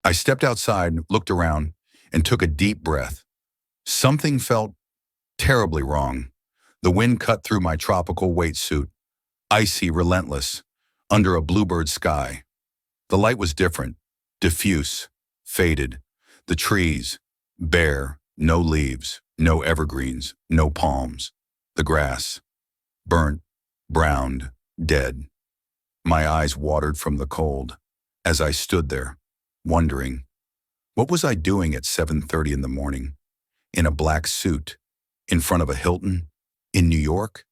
I stepped outside, looked around, and took a deep breath. Something felt terribly wrong. The wind cut through my tropical weight suit, icy, relentless, under a bluebird sky. The light was different, diffuse, faded. The trees, bare, no leaves, no evergreens, no palms. The grass, burnt, browned, dead. My eyes watered from the cold as I stood there, wondering, what was I doing at 7:30 in the morning, in a black suit, in front of a Hilton, in New York?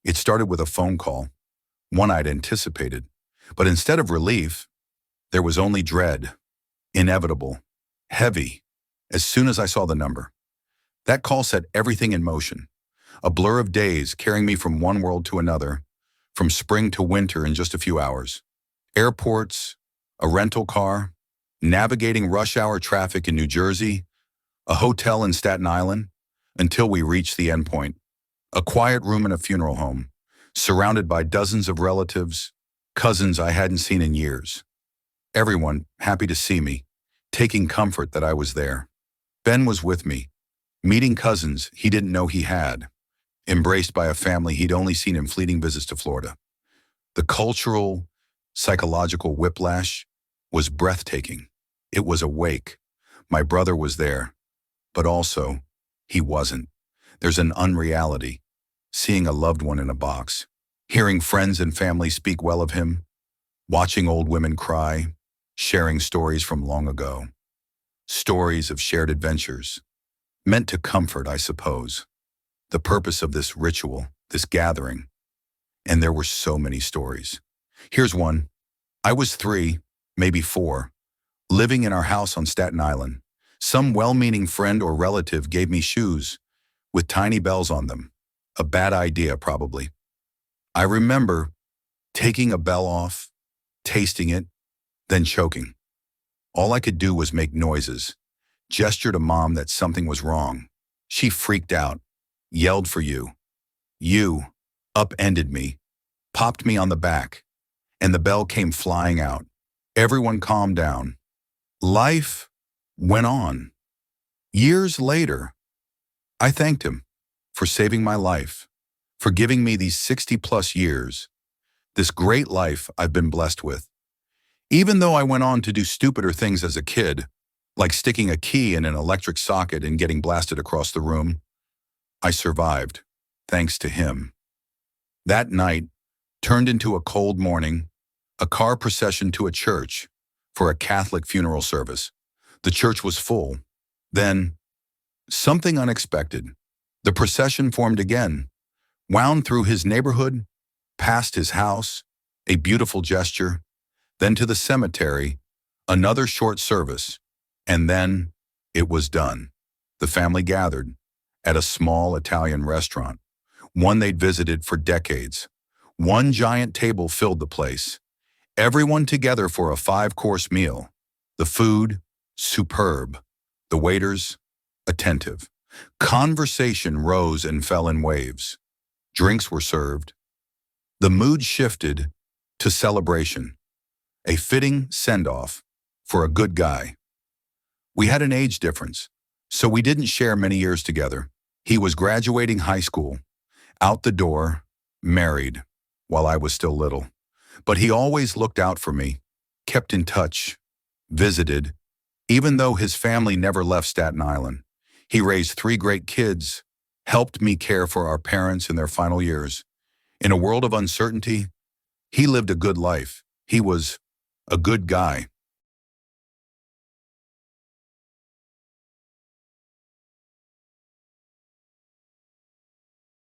It started with a phone call, one I'd anticipated, but instead of relief, there was only dread, inevitable, heavy, as soon as I saw the number. That call set everything in motion, a blur of days carrying me from one world to another, from spring to winter in just a few hours. Airports, a rental car, navigating rush hour traffic in New Jersey, a hotel in Staten Island, until we reached the endpoint, a quiet room in a funeral home, surrounded by dozens of relatives, cousins I hadn't seen in years. Everyone happy to see me, taking comfort that I was there. Ben was with me, meeting cousins he didn't know he had, embraced by a family he'd only seen in fleeting visits to Florida. The cultural, psychological whiplash was breathtaking. It was awake. My brother was there, but also, he wasn't. There's an unreality, seeing a loved one in a box, hearing friends and family speak well of him, watching old women cry, sharing stories from long ago. Stories of shared adventures, meant to comfort, I suppose. The purpose of this ritual, this gathering. And there were so many stories. Here's one. I was 3, maybe 4, living in our house on Staten Island. Some well-meaning friend or relative gave me shoes with tiny bells on them. A bad idea, probably. I remember taking a bell off, tasting it, then choking. All I could do was make noises, gesture to Mom that something was wrong. She freaked out, yelled for you. You upended me, popped me on the back, and the bell came flying out. Everyone calmed down. Life went on. Years later, I thanked him for saving my life, for giving me these 60-plus years, this great life I've been blessed with. Even though I went on to do stupider things as a kid, like sticking a key in an electric socket and getting blasted across the room, I survived, thanks to him. That night turned into a cold morning, a car procession to a church for a Catholic funeral service. The church was full. Then, something unexpected. The procession formed again, wound through his neighborhood, past his house, a beautiful gesture, then to the cemetery, another short service, and then it was done. The family gathered at a small Italian restaurant, one they'd visited for decades. One giant table filled the place. Everyone together for a 5-course meal. The food, superb. The waiters, attentive. Conversation rose and fell in waves. Drinks were served. The mood shifted to celebration, a fitting send-off for a good guy. We had an age difference, so we didn't share many years together. He was graduating high school, out the door, married, while I was still little. But he always looked out for me, kept in touch, visited, even though his family never left Staten Island. He raised 3 great kids, helped me care for our parents in their final years. In a world of uncertainty, he lived a good life. He was a good guy.